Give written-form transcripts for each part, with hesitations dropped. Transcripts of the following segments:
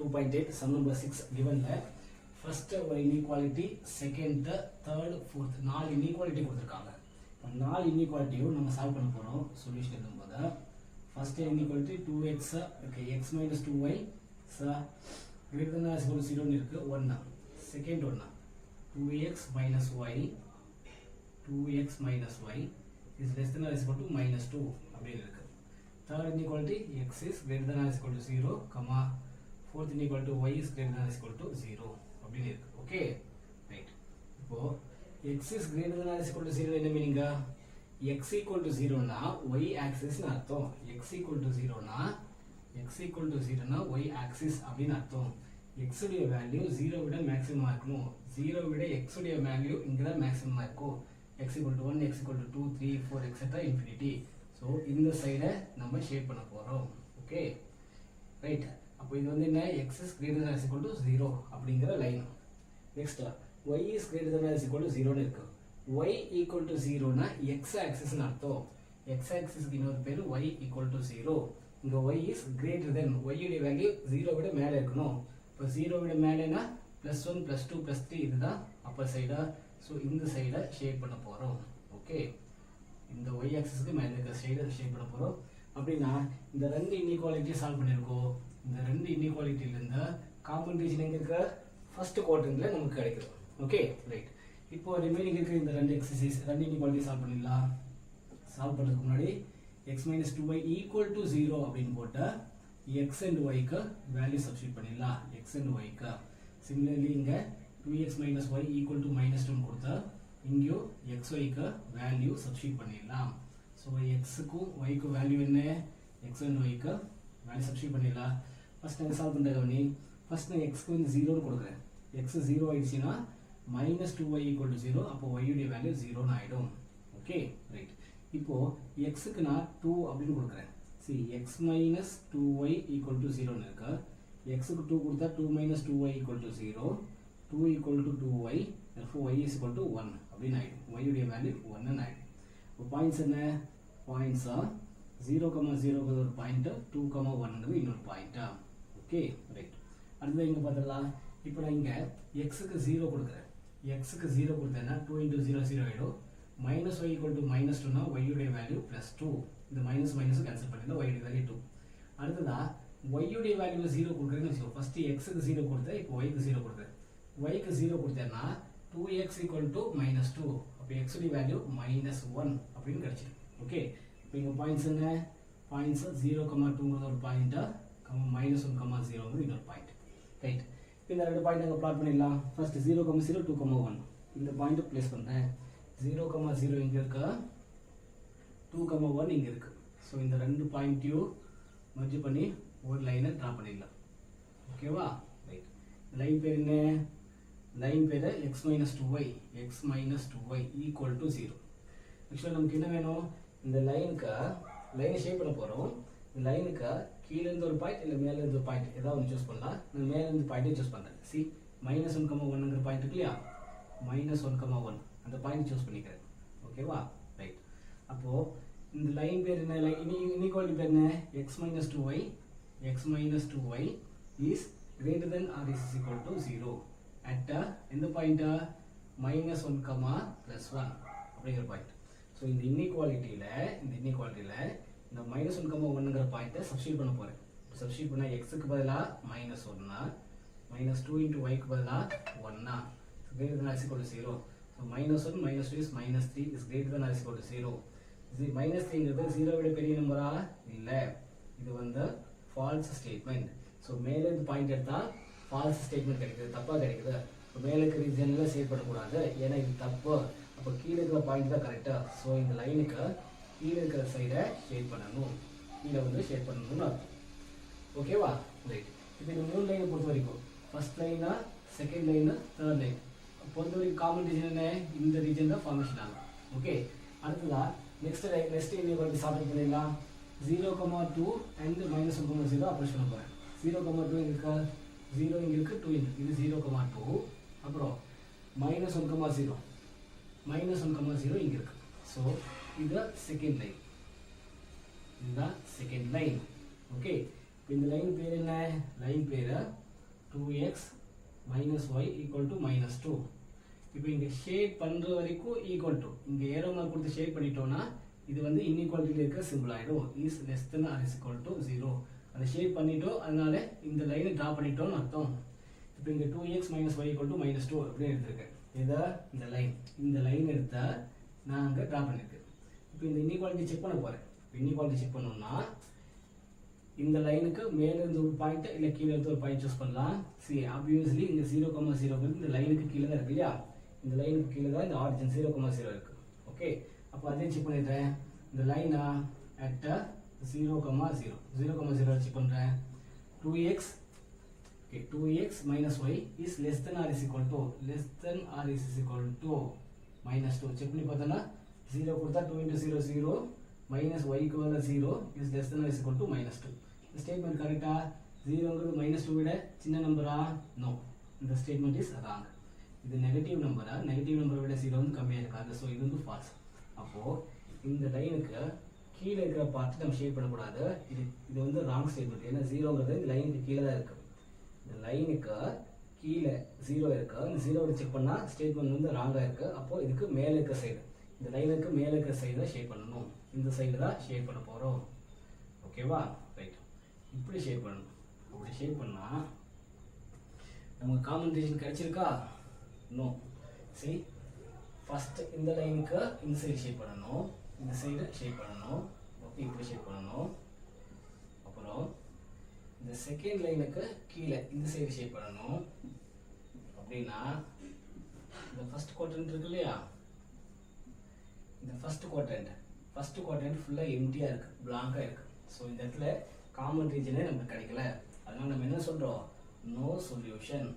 2.8 sum number 6 given that first ஒரு inequality second third fourth நாலு inequality கொடுத்திருக்காங்க. இப்போ நாலு inequalityயும் நம்ம சால்வ் பண்ண போறோம் சொல்யூஷன் எழுதும்போது first inequality 2x okay x minus 2y greater than or equal to 0 ன்னு இருக்கு 1 second one 2x minus y 2x minus y is less than or equal to minus 2 அப்படினு இருக்கு. Third inequality x is greater than or equal to 0, comma fourth inequality y is greater than or equal to 0 அப்படினு இருக்கு. Okay right. இப்போ x is greater than or equal to 0 என்ன meaning? x equal to 0 னா y axis னு அர்த்தம். x equal to 0 னா y axis அப்படினு அர்த்தம். x உடைய வேல்யூ 0 விட மேக்ஸிமமா இருக்கணும். 0 விட x உடைய வேல்யூ இங்க தான் மேக்ஸிமமா இருக்கும். x equal to 1, x equal to 2, 3, 4 etc. infinity. So இந்த சைடை நம்ம ஷேப் பண்ண போறோம். Okay right. அப்போ இது வந்து என்ன x is greater than or equal to 0 அப்படிங்கற line. Next y is greater than or equal to 0 ன்னு இருக்கு. y equal to 0 னா x axis ன்னு அர்த்தம். x axis க்கு இன்னொரு பேரு y equal to 0. இங்க y is greater than y உடைய வேல்யூ 0 விட மேல இருக்கணும். இப்போ 0 விட மேலனா +1 +2 +3 இதுதான் அப்பர் சைடா. சோ இந்த சைடை ஷேப் பண்ண போறோம். ஓகே இந்த y axis க்கு மேல இருக்க சைடை ஷேப் பண்ண போறோம். அப்படினா இந்த ரெண்டு இன்இக்வாலிட்டி சால்வ் பண்ணிருக்கோம். இந்த ரெண்டு இன்இக்வாலிட்டில இருந்து காமன் ரீஜன் எங்க இருக்கு? ஃபர்ஸ்ட் குவாட்ரண்ட்ல நமக்கு கிடைக்குது. Okay right. இப்போ ரிமைனிங் இருக்க இந்த ரெண்டு எக்ஸர்சைஸ் ரெண்டு இன்இக்வாலிட்டி சால்வ் பண்ணிடலாம். சால்வ் பண்றதுக்கு முன்னாடி x - 2y = 0 அப்படினு போட்டா x and y க்கு வேல்யூ சப்ஸ்டிட்யூட் பண்ணிடலாம். x and y க்கு சிமிலர்லி இங்க 2x - y = -2 கொடுத்தா இங்கேயும் xy க்கு வேல்யூ சப்ஸ்டிட்யூட் பண்ணிடலாம். சோ x க்கும் y க்கும் வேல்யூ என்ன? x and y க்கு வேல்யூ சப்ஸ்டிட்யூட் பண்ணிடலாம். ஃபர்ஸ்ட் நான் சால்வ் பண்றேன். ஃபர்ஸ்ட் நான் x க்கு 0 ன்னு கொடுக்கிறேன். x 0 ஆயிடுச்சுனா -2y = 0 அப்போ y உடைய வேல்யூ 0 ன்னு ஆயிடும். Okay right. இப்போ x க்கு நான் 2 அப்படினு கொடுக்கிறேன். see x minus 2y equal to 0 ன்னு இருக்கு. x க்கு 2 கொடுத்தா 2 minus 2y equal to 0, 2 equal to 2y, therefore y is equal to 1 அப்படினு ஆயிடும். y உடைய வேல்யூ 1 ன்னு ஆயிடும். இப்போ பாயிண்ட்ஸ் என்ன? பாயிண்ட்ஸ் 0, 0 க்கு ஒரு பாயிண்ட், 2, 1 ங்கிறது இன்னொரு பாயிண்ட். Okay right. அடுத்து இங்க பார்த்தலாம். இப்போ நான் இங்க x க்கு 0 கொடுக்கிறேன். x க்கு 0 கொடுத்தேன்னா 2 * 0 0 ஆயிடும். minus y equal to -2 னா y உடைய வேல்யூ +2. இந்த மைனஸ் மைனஸ் கேன்சல் பண்ணிடலாம். y உடைய வேல்யூ 2. அடுத்ததா y உடைய வேல்யூ 0 கொடுக்கிறேன்னு வெச்சுக்கோ. ஃபர்ஸ்ட் x க்கு 0 கொடுத்தேன். இப்போ y க்கு 0 கொடுக்கிறேன். y க்கு 0 கொடுத்தேன்னா 2x equal to -2. அப்ப x உடைய வேல்யூ -1 அப்படினு கிடைச்சிடும். ஓகே. இப்போ இங்க பாயிண்ட்ஸ் என்ன? பாயிண்ட்ஸ் 0, 2ங்கிறது ஒரு பாயிண்ட், -1, 0ங்கிறது இன்னொரு பாயிண்ட். ரைட். இந்த ரெண்டு பாயிண்ட் அங்க பிளாட் பண்ணிடலாம். ஃபர்ஸ்ட் 0, 0, 2, 1 இந்த பாயிண்ட் பிளேஸ் பண்றேன். 0, 0 இங்க இருக்கு, 2, 1 இங்க இருக்கு. சோ இந்த ரெண்டு பாயிண்ட்டையும் மெர்ஜ் பண்ணி ஒரு லைனை டிரா பண்ணிடலாம். ஓகேவா? ரைட். லைன் பேர் என்ன? லைன் பேர் x - 2y equal to 0. ஆக்சுவலா நமக்கு என்ன வேணும்? இந்த லைனுக்கு லைனை ஷேப் பண்ண போறோம். இந்த லைனுக்கு கீழ இருந்து ஒரு பாயிண்ட் இல்ல மேல இருந்து ஒரு பாயிண்ட் ஏதாவது ஒன்னு சூஸ் பண்ணலாம். நான் மேல இருந்து பாயிண்டை சூஸ் பண்றேன். see -1, 1ங்கற பாயிண்ட் இருக்கு இல்லையா? -1, 1 அந்த பாயிண்ட் சூஸ் பண்ணிக்கிறேன். ஓகேவா? ரைட். அப்போ இந்த லைன் பேர் என்ன? இன்இக்வாலிட்டி பேர் என்ன? x - 2y is greater than or is equal to 0 at எந்த பாயிண்ட்? -1, +1 அப்படிங்கிற பாயிண்ட். சோ இந்த இன்இக்வாலிட்டில இந்த -1, 1ங்கற பாயிண்ட சப்ஸ்டிட்யூட் பண்ண போறேன். சப்ஸ்டிட்யூட் பண்ணா x க்கு பதிலா -1 -2 into y க்கு பதிலா 1 greater than or is equal to 0. So -1 - 2 is -3 is greater than or is equal to 0. இது -3ங்கிறது 0 விட பெரிய நம்பரா? இல்ல. இது வந்து ஃபால்ஸ் ஸ்டேட்மெண்ட். சோ மேல இருந்து பாயிண்ட் எடுத்தா ஃபால்ஸ் ஸ்டேட்மெண்ட் கிடைக்குது, தப்பா கிடைக்குது. அப்ப மேல இருக்கிற ரீஜன்ல ஷேப் பண்ண கூடாது. ஏன்னா இது தப்பு. அப்ப கீழ இருக்கிற பாயிண்ட் தான் கரெக்ட்டா. சோ இந்த லைனுக்கு கீழ இருக்கிற சைடை ஷேப் பண்ணனும். கீழ வந்து ஷேப் பண்ணனும்னு அர்த்தம். ஓகேவா? ரைட். இப்போ இந்த மூணு லைனை பொறுத்த வரைக்கும் ஃபர்ஸ்ட் லைனா, செகண்ட் லைன், தேர்ட் லைன் பொறுத்தவரைக்கும் காமன் ரீஜன் என்ன? இந்த ரீஜன் தான் ஃபார்மேஷன் ஆகும். ஓகே. அடுத்ததா நெக்ஸ்ட் இன்இக்வாலிட்டி சால்வ் பண்ணிடலாம். 0, 2 and -1, 0 அப்ரோச் பண்ண போறேன். 0, 2 இங்க இருக்கா? 0 இங்க இருக்கு, 2 இங்க. இது 0, 2 அப்புறம் -1, 0 இங்க இருக்கு. சோ இது செகண்ட் லைன். இதுதான் செகண்ட் லைன். ஓகே. இந்த லைன் பேர் என்ன? லைன் பேர் 2x minus y equal to minus 2. இப்போ இங்கே ஷேட் பண்ணுற வரைக்கும் ஈக்குவல் டு இங்கே ஏரோ மார்க் கொடுத்து ஷேட் பண்ணிட்டோம்னா இது வந்து இன்இக்வாலிட்டியில் இருக்க சிம்பிள் ஆகிடும். Is less than or is equal to 0. அதை ஷேட் பண்ணிட்டோம், அதனால இந்த லைனை ட்ரா பண்ணிட்டோம்னு அர்த்தம். இப்போ இங்கே 2x minus y equal to minus 2 அப்படின்னு எடுத்திருக்கேன். இதை இந்த லைன் எடுத்தால் நான் அங்கே ட்ரா பண்ணியிருக்கேன். இப்போ இந்த இன்இக்வாலிட்டி செக் பண்ண போகிறேன். இன்இக்வாலிட்டி செக் பண்ணோம்னா இந்த லைனுக்கு மேலே இருந்து ஒரு பாயிண்ட் இல்லை கீழே இருந்து ஒரு பாயிண்ட் சூஸ் பண்ணலாம். சரி, ஆப்வியஸ்லி இங்கே 0,0 இந்த லைனுக்கு கீழே தான் இருக்கு இல்லையா? இந்த லைனுக்கு கீழே தான் இந்த ஆரிஜின் 0,0 இருக்கு. ஓகே, அப்போ அதையும் செக் பண்ணிடுறேன். இந்த லைனா அட் 0,0 செக் பண்ணுறேன். 2x minus y is less than or is equal to minus 2. Check பண்ணி பார்த்தோன்னா 0 கொடுத்தா 2 into 0 0 minus y equal to 0 is less than or is equal to minus 2. இந்த ஸ்டேட்மெண்ட் கரெக்டா? 0ங்கிறது minus 2 விட சின்ன நம்பரா? நோ, இந்த ஸ்டேட்மெண்ட் இஸ் ராங். இது நெகட்டிவ் நம்பரை விட 0 வந்து கம்மியாக இருக்காது. ஸோ இது வந்து ஃபால்ஸ். அப்போது இந்த லைனுக்கு கீழே இருக்கிற பார்த்து நம்ம ஷேட் பண்ணக்கூடாது. இது வந்து ராங் ஸ்டேட்மெண்ட். ஏன்னா 0ங்கிறது இந்த லைனுக்கு கீழே தான் இருக்குது. இந்த லைனுக்கு கீழே 0 இருக்குது. இந்த 0 செக் பண்ணால் ஸ்டேட்மெண்ட் வந்து ராங்காக இருக்குது. அப்போது இதுக்கு மேலே இருக்க சைடு, இந்த லைனுக்கு மேலே இருக்கிற சைடு தான் ஷேட் பண்ணணும். இந்த சைடு தான் ஷேட் பண்ண போகிறோம். ஓகேவா? ரைட், இப்படி ஷேட் பண்ணணும். அப்படி ஷேட் பண்ணால் நமக்கு காமன் ரீஜன் கிடைச்சிருக்கா? நோ. சரி, ஃபஸ்ட்டு இந்த லைனுக்கு இந்த சைடு ஷேட் பண்ணணும், இந்த சைடு ஷேட் பண்ணணும். ஓகே, இப்படி ஷேட் பண்ணணும். அப்புறம் இந்த செகண்ட் லைனுக்கு கீழே இந்த சைடு ஷேட் பண்ணணும். அப்படின்னா இந்த ஃபர்ஸ்ட் குவாட்ரண்ட் இருக்கு இல்லையா? இந்த ஃபர்ஸ்ட் குவாட்ரண்ட் ஃபுல்லாக எம்டியாக இருக்குது, பிளாங்காக இருக்குது. ஸோ இந்த இடத்துல காமன் ரீஜனே நமக்கு கிடைக்கல. அதனால் நம்ம என்ன சொல்கிறோம்? No solution.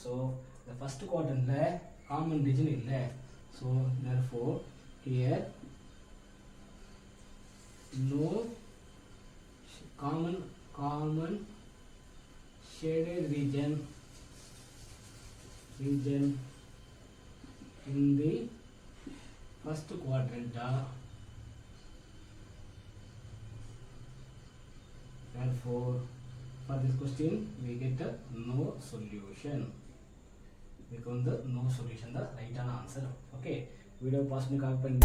ஸோ இந்த ஃபர்ஸ்ட் குவாட்ரண்ட்டில் காமன் ரீஜன் இல்லை. So therefore here no common shaded region in the first quadrant. Therefore for this question we get no solution. இதுக்கு வந்து no solution தான் ரைட்டான ஆன்சர். ஓகே, வீடியோ பாஸ் பண்ணி கால் பண்ணி